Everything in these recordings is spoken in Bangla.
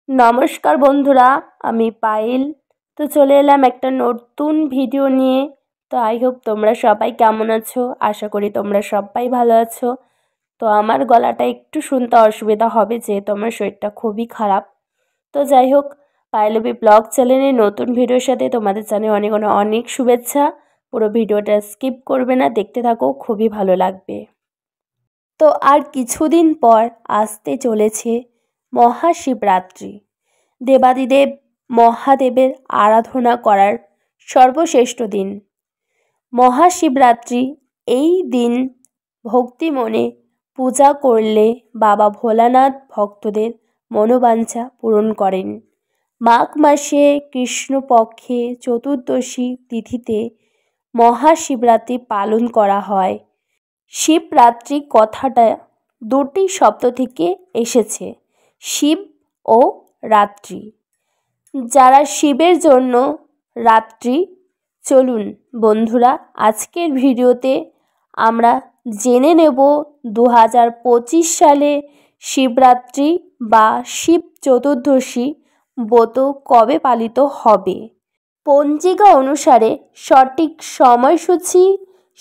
নমস্কার বন্ধুরা, আমি পায়েল। তো চলে এলাম একটা নতুন ভিডিও নিয়ে। তো আই হোপ তোমরা সবাই কেমন আছো। আশা করি তোমরা সবাই ভালো আছো। তো আমার গলাটা একটু শুনতে অসুবিধা হবে, যেহেতু আমার শরীরটা খুবই খারাপ। তো যাই হোক, পায়েলবি ব্লগ চ্যানেলে নতুন ভিডিওর সাথে তোমাদের জানাই অনেক অনেক অনেক শুভেচ্ছা। পুরো ভিডিওটা স্কিপ করবে না, দেখতে থাকো, খুবই ভালো লাগবে। তো আর কিছুদিন পর আসতে চলেছে মহাশিবরাত্রি, দেবাদিদেব মহাদেবের আরাধনা করার সর্বশ্রেষ্ঠ দিন। মহাশিবরাত্রি এই দিন ভক্তি মনে পূজা করলে বাবা ভোলানাথ ভক্তদের মনোবাঞ্ছা পূরণ করেন। মাঘ মাসে কৃষ্ণপক্ষে চতুর্দশী তিথিতে মহাশিবরাত্রি পালন করা হয়। শিবরাত্রি কথাটা দুটি শব্দ থেকে এসেছে, শিব ও রাত্রি। যারা শিবের জন্য রাত্রি। চলুন বন্ধুরা, আজকের ভিডিওতে আমরা জেনে নেব 2025 সালে শিবরাত্রি বা শিব চতুর্দশী ব্রত কবে পালিত হবে। পঞ্জিকা অনুসারে সঠিক সময়সূচি,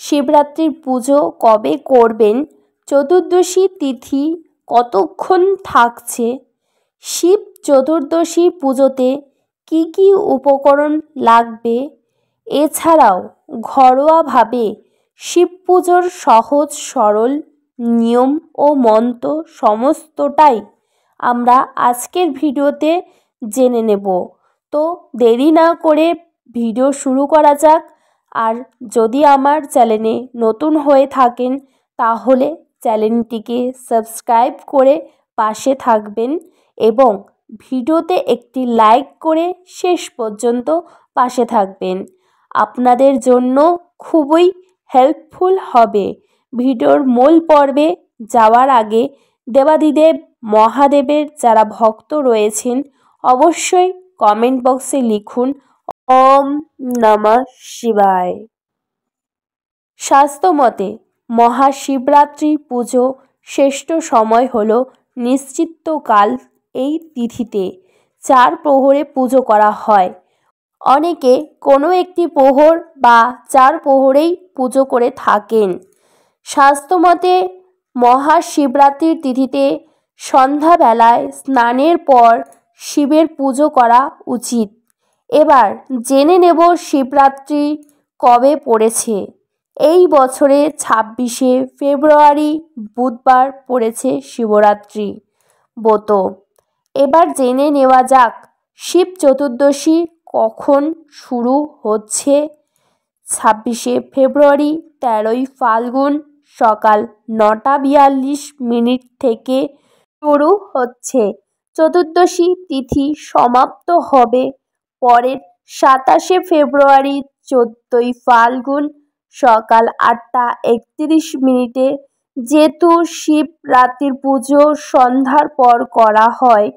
শিবরাত্রির পুজো কবে করবেন, চতুর্দশী তিথি কতক্ষণ থাকছে, শিব চতুর্দশী পুজোতে কি কি উপকরণ লাগবে, এছাড়াও ঘরোয়াভাবে শিব পুজোর সহজ সরল নিয়ম ও মন্ত্র সমস্তটাই আমরা আজকের ভিডিওতে জেনে নেব। তো দেরি না করে ভিডিও শুরু করা যাক। আর যদি আমার চ্যানেলে নতুন হয়ে থাকেন তাহলে চ্যানেলটিকে সাবস্ক্রাইব করে পাশে থাকবেন এবং ভিডিওতে একটি লাইক করে শেষ পর্যন্ত পাশে থাকবেন। আপনাদের জন্য খুবই হেল্পফুল হবে। ভিডিওর মূল পর্বে যাওয়ার আগে দেবাদিদেব মহাদেবের যারা ভক্ত রয়েছেন অবশ্যই কমেন্ট বক্সে লিখুন ওম নমঃ শিবায়। শাস্ত্রমতে মহাশিবরাত্রি পুজো শ্রেষ্ঠ সময় হল নিশ্চিতকাল। এই তিথিতে 4 প্রহরে পুজো করা হয়। অনেকে কোনো একটি প্রহর বা 4 প্রহরেই পুজো করে থাকেন। শাস্ত্রমতে মহাশিবরাত্রির তিথিতে সন্ধ্যাবেলায় স্নানের পর শিবের পুজো করা উচিত। এবার জেনে নেব শিবরাত্রি কবে পড়েছে। এই বছরে 26শে ফেব্রুয়ারি বুধবার পড়েছে শিবরাত্রি ব্রত। এবার জেনে নেওয়া যাক শিব চতুর্দশী কখন শুরু হচ্ছে। 26শে ফেব্রুয়ারি 13ই ফাল্গুন সকাল 9:42 থেকে শুরু হচ্ছে। চতুর্দশী তিথি সমাপ্ত হবে পরের 27শে ফেব্রুয়ারি 14ই ফাল্গুন সকাল 8:31। যেহেতু শিবরাত্রির পুজো সন্ধ্যার পর করা হয়,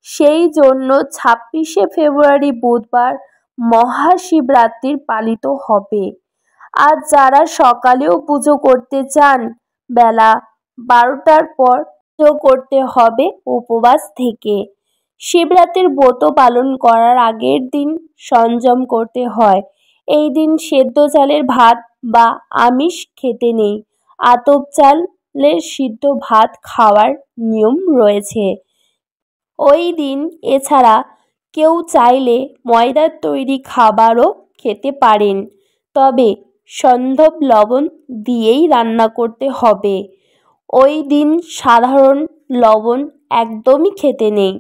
সেই জন্য 26শে ফেব্রুয়ারি বুধবার মহাশিবরাত্রি পালিত হবে। আর যারা সকালেও পুজো করতে চান, বেলা 12টার পর পুজো করতে হবে উপবাস থেকে। শিবরাত্রির ব্রত পালন করার আগের দিন সংযম করতে হয়। এই দিন সেদ্ধ চালের ভাত বা আমিষ খেতে নেই। আতপ চালের সিদ্ধ ভাত খাওয়ার নিয়ম রয়েছে ওই দিন। এছাড়া কেউ চাইলে ময়দার তৈরি খাবারও খেতে পারেন, তবে সন্ধব লবণ দিয়েই রান্না করতে হবে। ওই দিন সাধারণ লবণ একদমই খেতে নেই।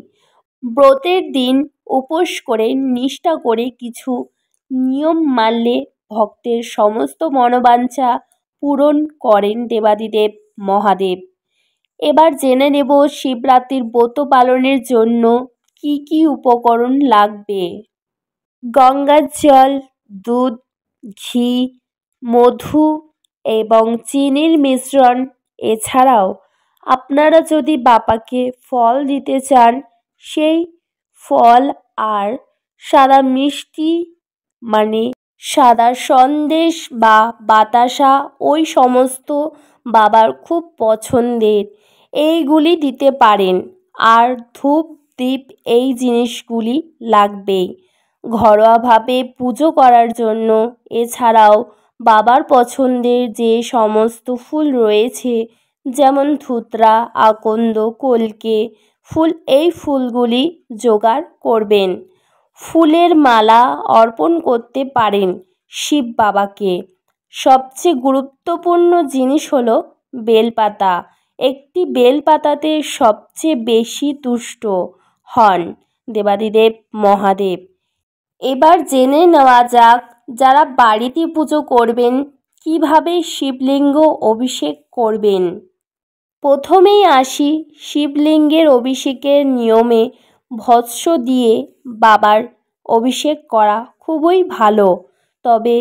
ব্রতের দিন উপোস করে নিষ্ঠা করে কিছু নিয়ম মানলে ভক্তের সমস্ত মনোবাঞ্ছা পূরণ করেন দেবাদিদেব মহাদেব। এবার জেনে নেব শিবরাত্রির ব্রত পালনের জন্য কি কি উপকরণ লাগবে। গঙ্গার জল, দুধ, ঘি, মধু এবং চিনির মিশ্রণ। এছাড়াও আপনারা যদি বাবাকে ফল দিতে চান, সেই ফল আর সাদা মিষ্টি মানে সাদা সন্দেশ বা বাতাসা, ওই সমস্ত বাবার খুব পছন্দের, এইগুলি দিতে পারেন। আর ধূপ দীপ এই জিনিসগুলি লাগবেই ঘরোয়াভাবে পুজো করার জন্য। এছাড়াও বাবার পছন্দের যে সমস্ত ফুল রয়েছে, যেমন ধুতরা, আকন্দ, কলকে ফুল, এই ফুলগুলি জোগাড় করবেন। ফুলের মালা অর্পণ করতে পারেন শিব বাবাকে। সবচেয়ে গুরুত্বপূর্ণ জিনিস হলো বেলপাতা। একটি বেলপাতাতে সবচেয়ে বেশি তুষ্ট হন দেবাদিদেব মহাদেব। এবার জেনে নেওয়া যাক যারা বাড়িতে পুজো করবেন কিভাবে শিবলিঙ্গ অভিষেক করবেন। প্রথমেই আসি শিবলিঙ্গের অভিষেকের নিয়মে। ভস্ম দিয়ে বাবার অভিষেক করা খুবই ভালো, তবে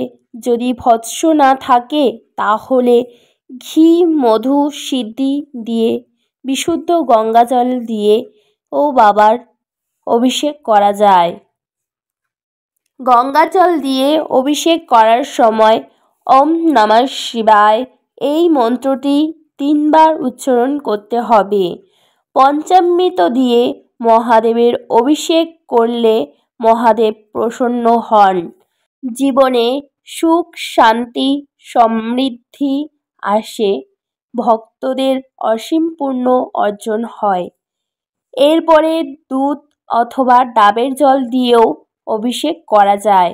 যদি ভস্ম না থাকে তাহলে ঘি, মধু, সিদ্ধি দিয়ে বিশুদ্ধ গঙ্গাজল দিয়ে ও বাবার অভিষেক করা যায়। গঙ্গাজল দিয়ে অভিষেক করার সময় ওম নমঃ শিবায় এই মন্ত্রটি 3 বার উচ্চারণ করতে হবে। পঞ্চামৃত দিয়ে মহাদেবের অভিষেক করলে মহাদেব প্রসন্ন হন। জীবনে সুখ, শান্তি, সমৃদ্ধি আসে, ভক্তদের অসীম পুণ্য অর্জন হয়। এরপরে দুধ অথবা ডাবের জল দিয়েও অভিষেক করা যায়।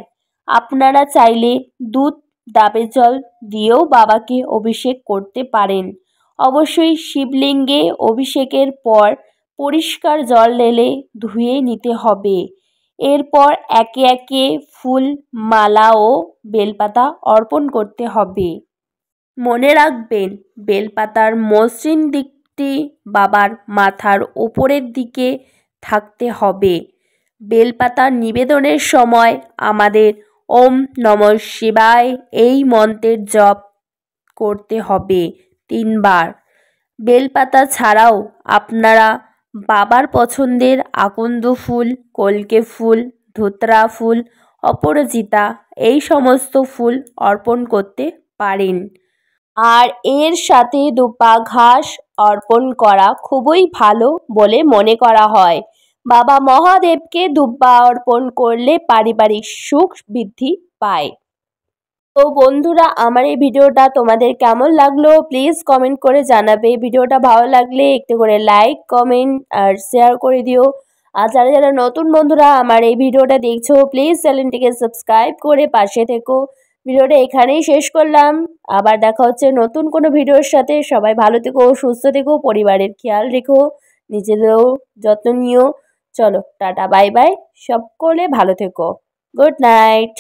আপনারা চাইলে দুধ, ডাবের জল দিয়েও বাবাকে অভিষেক করতে পারেন। অবশ্যই শিবলিঙ্গে অভিষেকের পর পরিষ্কার জল ঢেলে ধুয়ে নিতে হবে। এরপর একে একে ফুল, মালা ও বেলপাতা অর্পণ করতে হবে। মনে রাখবেন, বেলপাতার মসৃণ দিকটি বাবার মাথার ওপরের দিকে থাকতে হবে। বেলপাতা নিবেদনের সময় আমাদের ওম নমঃ শিবায় এই মন্ত্রের জপ করতে হবে 3 বার। বেলপাতা ছাড়াও আপনারা বাবার পছন্দের আকন্দ ফুল, কলকে ফুল, ধুতরা ফুল, অপরাজিতা এই সমস্ত ফুল অর্পণ করতে পারেন। আর এর সাথে 2 পা ঘাস অর্পণ করা খুবই ভালো বলে মনে করা হয়। বাবা মহাদেবকে দুব্বা অর্পণ করলে পারিবারিক সুখ বৃদ্ধি পায়। তো বন্ধুরা, আমার এই ভিডিওটা তোমাদের কেমন লাগলো প্লিজ কমেন্ট করে জানাবে। ভিডিওটা ভালো লাগলে একটু করে লাইক, কমেন্ট আর শেয়ার করে দিও। আর যারা যারা নতুন বন্ধুরা আমার এই ভিডিওটা দেখছো প্লিজ চ্যানেলটিকে সাবস্ক্রাইব করে পাশে থেকো। ভিডিওটা এখানেই শেষ করলাম, আবার দেখা হচ্ছে নতুন কোনো ভিডিওর সাথে। সবাই ভালো থেকো, সুস্থ থেকো, পরিবারের খেয়াল রেখো, নিজেদেরও যত্ন নিও। চলো টাটা, বাই বাই, সকলে ভালো থেকো, গুড নাইট।